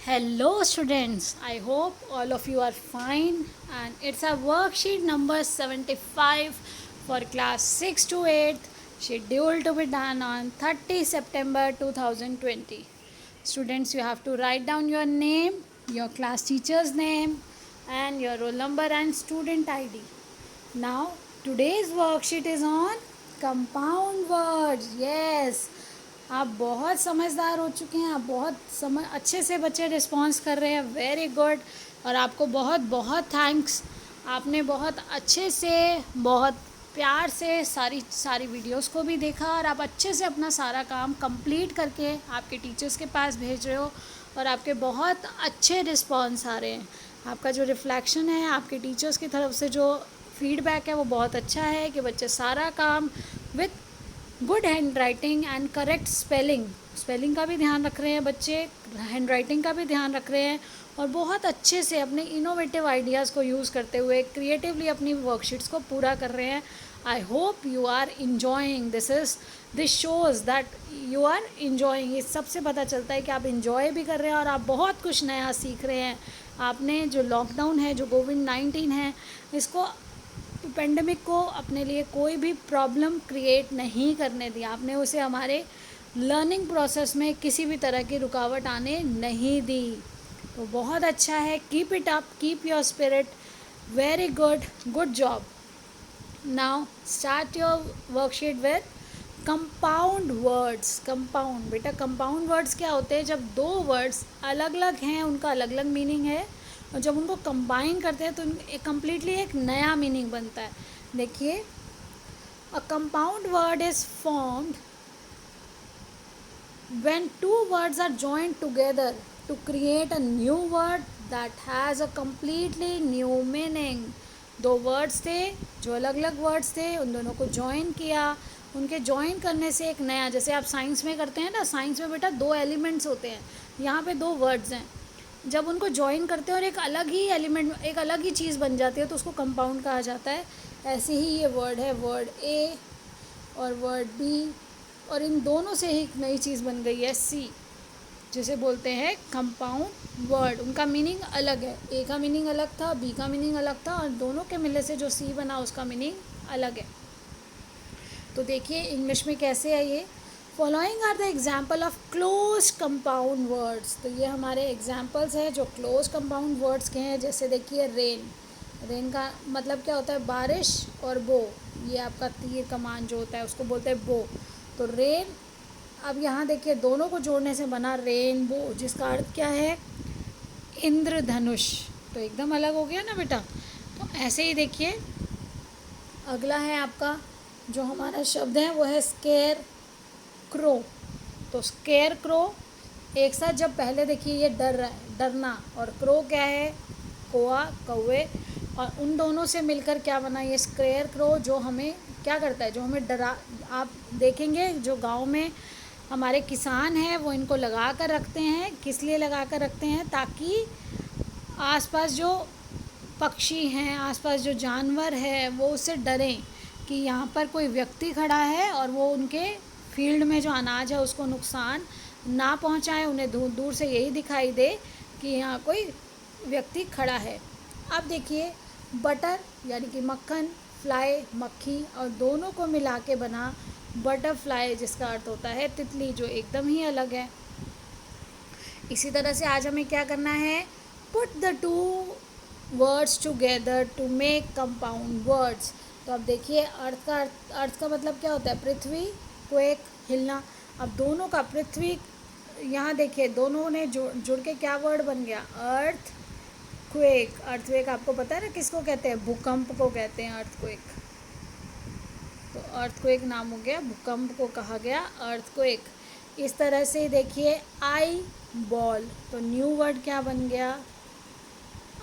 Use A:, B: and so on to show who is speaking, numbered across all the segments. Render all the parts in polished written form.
A: Hello students, I hope all of you are fine and it's a worksheet number 75 for class 6 to 8 scheduled to be done on 30 September 2020. Students, you have to write down your name, your class teacher's name and your roll number and student ID. Now today's worksheet is on compound words. Yes, आप बहुत समझदार हो चुके हैं, आप बहुत अच्छे से बच्चे रिस्पॉन्स कर रहे हैं, वेरी गुड। और आपको बहुत बहुत थैंक्स, आपने बहुत अच्छे से बहुत प्यार से सारी सारी वीडियोस को भी देखा और आप अच्छे से अपना सारा काम कंप्लीट करके आपके टीचर्स के पास भेज रहे हो और आपके बहुत अच्छे रिस्पॉन्स आ रहे हैं। आपका जो रिफ्लेक्शन है, आपके टीचर्स की तरफ से जो फीडबैक है वो बहुत अच्छा है कि बच्चे सारा काम with good hand writing and correct spelling का भी ध्यान रख रहे हैं बच्चे, हैंड राइटिंग का भी ध्यान रख रहे हैं और बहुत अच्छे से अपने इनोवेटिव आइडियाज़ को यूज़ करते हुए क्रिएटिवली अपनी वर्कशीट्स को पूरा कर रहे हैं। I hope you are enjoying this shows that you are enjoying. इस सबसे पता चलता है कि आप इन्जॉय भी कर रहे हैं और आप बहुत कुछ नया सीख रहे हैं। आपने जो लॉकडाउन है, जो कोविड-19 है, इसको पेंडेमिक को अपने लिए कोई भी प्रॉब्लम क्रिएट नहीं करने दिया। आपने उसे हमारे लर्निंग प्रोसेस में किसी भी तरह की रुकावट आने नहीं दी। तो बहुत अच्छा है, keep it up, keep your spirit, very good, good job. Now start your worksheet with compound words. Compound, बेटा कंपाउंड वर्ड्स क्या होते हैं? जब दो वर्ड्स अलग अलग हैं, उनका अलग अलग मीनिंग है और जब उनको कंबाइन करते हैं तो एक कम्प्लीटली एक नया मीनिंग बनता है। देखिए, a compound word is formed when two words are joined together to create a new word that has a completely new meaning. दो वर्ड्स थे, जो अलग अलग वर्ड्स थे, उन दोनों को जॉइन किया, उनके जॉइन करने से एक नया, जैसे आप साइंस में करते हैं ना, साइंस में बेटा दो एलिमेंट्स होते हैं, यहाँ पे दो वर्ड्स हैं, जब उनको जॉइन करते हैं और एक अलग ही एलिमेंट, एक अलग ही चीज़ बन जाती है तो उसको कंपाउंड कहा जाता है। ऐसे ही ये वर्ड है, वर्ड ए और वर्ड बी, और इन दोनों से ही एक नई चीज़ बन गई है सी, जिसे बोलते हैं कंपाउंड वर्ड। उनका मीनिंग अलग है, ए का मीनिंग अलग था, बी का मीनिंग अलग था और दोनों के मिलने से जो सी बना उसका मीनिंग अलग है। तो देखिए इंग्लिश में कैसे है ये। Following are the example of close compound words. तो ये हमारे एग्जाम्पल्स हैं जो क्लोज कंपाउंड वर्ड्स के हैं। जैसे देखिए रेन, रेन का मतलब क्या होता है? बारिश, और बो, ये आपका तीर कमान जो होता है उसको बोलते हैं बो। तो रेन, अब यहाँ देखिए दोनों को जोड़ने से बना रेनबो, जिसका अर्थ क्या है? इंद्रधनुष। तो एकदम अलग हो गया ना बेटा। तो ऐसे ही देखिए अगला है आपका जो हमारा शब्द है वो है स्केयर क्रो। तो स्केयर क्रो एक साथ, जब पहले देखिए ये डर रहा है, डरना, और क्रो क्या है? कोआ, कौवे, और उन दोनों से मिलकर क्या बना ये स्केयर क्रो, जो हमें क्या करता है? जो हमें डरा। आप देखेंगे जो गांव में हमारे किसान हैं वो इनको लगा कर रखते हैं। किस लिए लगा कर रखते हैं? ताकि आसपास जो पक्षी हैं, आसपास जो जानवर है वो उससे डरें कि यहाँ पर कोई व्यक्ति खड़ा है और वो उनके फील्ड में जो अनाज है उसको नुकसान ना पहुँचाए। उन्हें दूर दूर से यही दिखाई दे कि यहाँ कोई व्यक्ति खड़ा है। अब देखिए बटर यानी कि मक्खन, फ्लाई मक्खी, और दोनों को मिला के बना बटरफ्लाई, जिसका अर्थ होता है तितली, जो एकदम ही अलग है। इसी तरह से आज हमें क्या करना है? Put the two words together to make compound words. तो अब देखिए अर्थ का मतलब क्या होता है? पृथ्वी, क्वेक, हिलना। अब दोनों का पृथ्वी, यहाँ देखिए दोनों ने जुड़ के क्या वर्ड बन गया? अर्थ क्वेक। अर्थक्वेक आपको पता है ना किसको कहते हैं? भूकंप को कहते हैं अर्थक्वेक। तो अर्थक्वेक नाम हो गया, भूकंप को कहा गया अर्थक्वेक। इस तरह से देखिए आई बॉल, तो न्यू वर्ड क्या बन गया?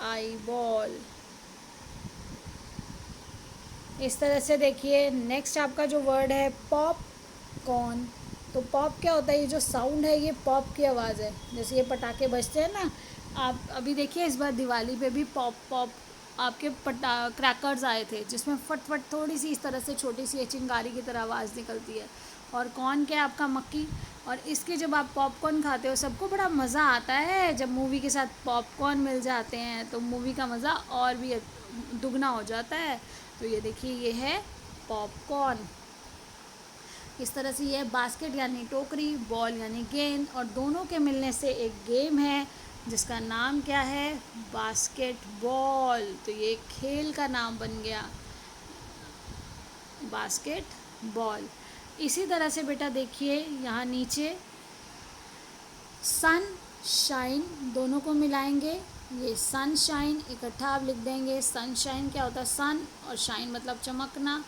A: Eye ball. इस तरह से देखिए नेक्स्ट आपका जो वर्ड है पॉप कॉर्न। तो पॉप क्या होता है? ये जो साउंड है ये पॉप की आवाज़ है, जैसे ये पटाखे बजते हैं ना। आप अभी देखिए इस बार दिवाली पे भी पॉप पॉप आपके क्रैकर्स आए थे, जिसमें फट फट थोड़ी सी इस तरह से छोटी सी चिंगारी की तरह आवाज़ निकलती है, और कॉर्न क्या है आपका मक्की। और इसके जब आप पॉपकॉर्न खाते हो सबको बड़ा मज़ा आता है, जब मूवी के साथ पॉपकॉर्न मिल जाते हैं तो मूवी का मज़ा और भी दुगना हो जाता है। तो ये देखिए ये है पॉपकॉर्न। इस तरह से ये बास्केट यानी टोकरी, बॉल यानी गेंद, और दोनों के मिलने से एक गेम है जिसका नाम क्या है, बास्केटबॉल। तो ये खेल का नाम बन गया बास्केटबॉल। इसी तरह से बेटा देखिए यहाँ नीचे सन शाइन दोनों को मिलाएंगे, ये सनशाइन इकट्ठा आप लिख देंगे। सनशाइन क्या होता है, सन और शाइन मतलब चमकना,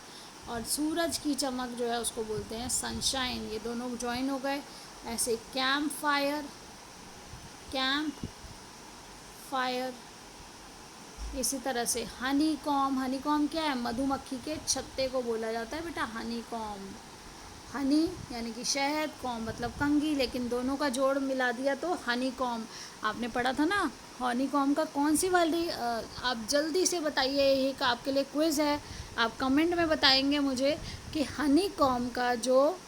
A: और सूरज की चमक जो है उसको बोलते हैं सनशाइन। ये दोनों ज्वाइन हो गए। ऐसे कैंप फायर, कैंप फायर। इसी तरह से हनी कॉम, हनी कॉम क्या है, मधुमक्खी के छत्ते को बोला जाता है बेटा हनी कॉम। हनी यानी कि शहद, कॉम मतलब कंघी, लेकिन दोनों का जोड़ मिला दिया तो हनी कॉम। आपने पढ़ा था ना हनी कॉम का कौन सी वाली, आप जल्दी से बताइए, ये आपके लिए क्विज़ है। आप कमेंट में बताएंगे मुझे कि हनी कॉम का जो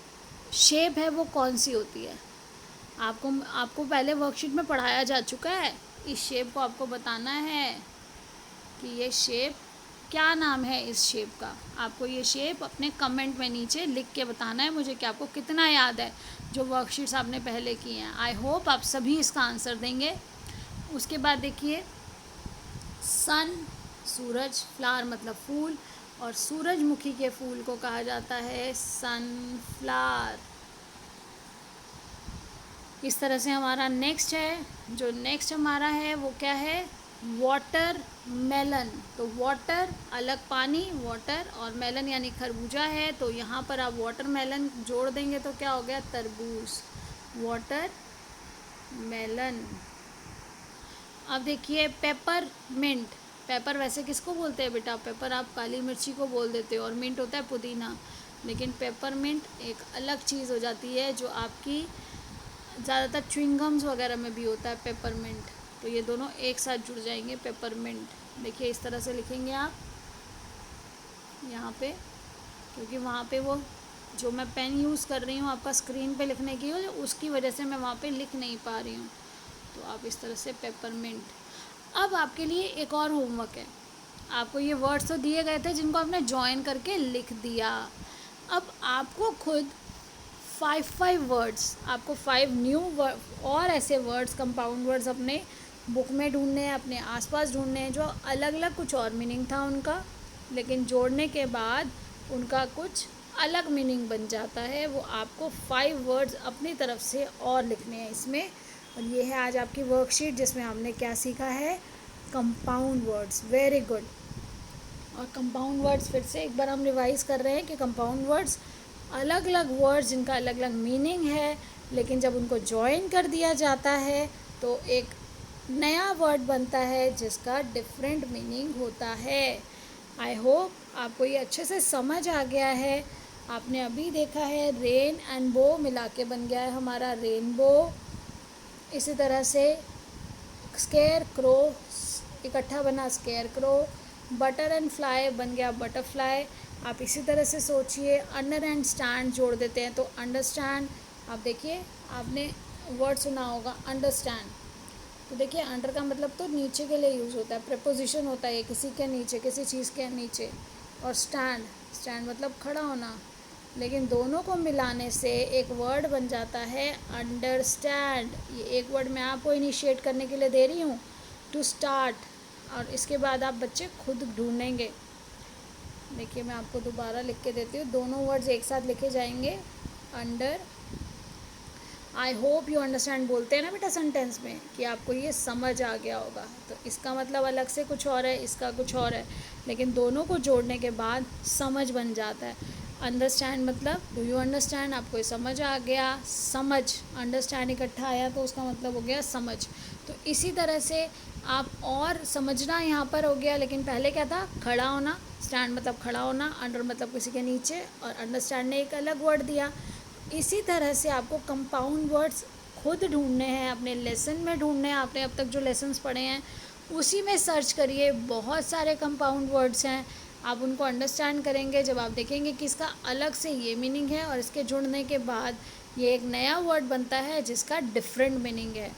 A: शेप है वो कौन सी होती है। आपको पहले वर्कशीट में पढ़ाया जा चुका है। इस शेप को आपको बताना है कि ये शेप क्या नाम है इस शेप का। आपको ये शेप अपने कमेंट में नीचे लिख के बताना है मुझे कि आपको कितना याद है जो वर्कशीट्स आपने पहले की हैं। आई होप आप सभी इसका आंसर देंगे। उसके बाद देखिए सन सूरज, फ्लावर मतलब फूल, और सूरजमुखी के फूल को कहा जाता है सनफ्लावर। इस तरह से हमारा नेक्स्ट है, जो नेक्स्ट हमारा है वो क्या है, वाटर मेलन। तो वाटर अलग पानी, वाटर, और मेलन यानी खरबूजा है, तो यहाँ पर आप वाटर मेलन जोड़ देंगे तो क्या हो गया, तरबूज, वाटर मेलन। अब देखिए पेपर मिंट। पेपर वैसे किसको बोलते हैं बेटा, पेपर आप काली मिर्ची को बोल देते हो, और मिंट होता है पुदीना, लेकिन पेपर मिंट एक अलग चीज़ हो जाती है जो आपकी ज़्यादातर च्युइंगम्स वगैरह में भी होता है पेपरमिंट। तो ये दोनों एक साथ जुड़ जाएंगे पेपरमिंट। देखिए इस तरह से लिखेंगे आप यहाँ पे, क्योंकि वहाँ पे वो जो मैं पेन यूज़ कर रही हूँ आपका स्क्रीन पे लिखने की, उसकी वजह से मैं वहाँ पे लिख नहीं पा रही हूँ। तो आप इस तरह से पेपरमिंट। अब आपके लिए एक और होमवर्क है। आपको ये वर्ड्स तो दिए गए थे जिनको आपने जॉइन करके लिख दिया। अब आपको खुद 5 वर्ड्स, आपको 5 न्यू और ऐसे वर्ड्स, कंपाउंड वर्ड्स अपने बुक में ढूंढने हैं, अपने आसपास ढूंढने हैं जो अलग अलग कुछ और मीनिंग था उनका, लेकिन जोड़ने के बाद उनका कुछ अलग मीनिंग बन जाता है। वो आपको 5 वर्ड्स अपनी तरफ से और लिखने हैं इसमें। और ये है आज आपकी वर्कशीट जिसमें हमने क्या सीखा है, कंपाउंड वर्ड्स। Very good. और कंपाउंड वर्ड्स फिर से एक बार हम रिवाइज़ कर रहे हैं कि कंपाउंड वर्ड्स अलग अलग वर्ड्स जिनका अलग अलग मीनिंग है, लेकिन जब उनको जॉइन कर दिया जाता है तो एक नया वर्ड बनता है जिसका डिफरेंट मीनिंग होता है। आई होप आपको ये अच्छे से समझ आ गया है। आपने अभी देखा है रेन एंड बो मिला के बन गया है हमारा रेनबो। इसी तरह से स्केयर क्रो इकट्ठा बना square crow. Butter and fly बन गया बटरफ्लाई। आप इसी तरह से सोचिए, अंडर एंड स्टैंड जोड़ देते हैं तो अंडरस्टैंड। आप देखिए आपने वर्ड सुना होगा अंडरस्टैंड, तो देखिए अंडर का मतलब तो नीचे के लिए यूज़ होता है, प्रेपोजिशन होता है किसी के नीचे, किसी चीज़ के नीचे। और स्टैंड, स्टैंड मतलब खड़ा होना, लेकिन दोनों को मिलाने से एक वर्ड बन जाता है अंडरस्टैंड। ये एक वर्ड मैं आपको इनिशिएट करने के लिए दे रही हूँ, टू स्टार्ट, और इसके बाद आप बच्चे खुद ढूंढेंगे। देखिए मैं आपको दोबारा लिख के देती हूँ, दोनों वर्ड्स एक साथ लिखे जाएंगे, under. I hope you understand बोलते हैं ना बेटा सेंटेंस में, कि आपको ये समझ आ गया होगा। तो इसका मतलब अलग से कुछ और है, इसका कुछ और है, लेकिन दोनों को जोड़ने के बाद समझ बन जाता है। अंडरस्टैंड मतलब डू यू अंडरस्टैंड, आपको ये समझ आ गया। समझ, अंडरस्टैंड इकट्ठा आया तो उसका मतलब हो गया समझ। तो इसी तरह से आप और समझना यहाँ पर हो गया, लेकिन पहले क्या था, खड़ा होना। स्टैंड मतलब खड़ा होना, अंडर मतलब किसी के नीचे, और अंडरस्टैंड ने एक अलग वर्ड दिया। इसी तरह से आपको कंपाउंड वर्ड्स खुद ढूंढने हैं, अपने लेसन में ढूंढने हैं। आपने अब तक जो लेसन्स पढ़े हैं उसी में सर्च करिए, बहुत सारे कंपाउंड वर्ड्स हैं। आप उनको अंडरस्टैंड करेंगे जब आप देखेंगे कि इसका अलग से ये मीनिंग है और इसके जुड़ने के बाद ये एक नया वर्ड बनता है जिसका डिफरेंट मीनिंग है।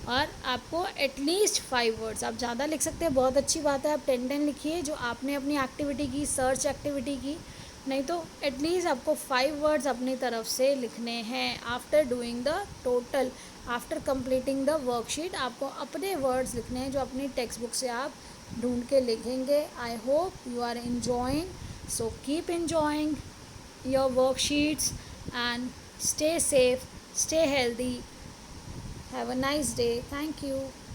A: और आपको एटलीस्ट 5 वर्ड्स, आप ज़्यादा लिख सकते हैं, बहुत अच्छी बात है, आप 10 लिखिए जो आपने अपनी एक्टिविटी की, सर्च एक्टिविटी की। नहीं तो एटलीस्ट आपको 5 वर्ड्स अपनी तरफ से लिखने हैं। After doing the total, after completing the worksheet, आपको अपने वर्ड्स लिखने हैं जो अपनी टेक्स्ट बुक से आप ढूंढ के लिखेंगे। I hope you are enjoying, so keep enjoying your worksheets and stay safe, stay healthy. Have a nice day. Thank you.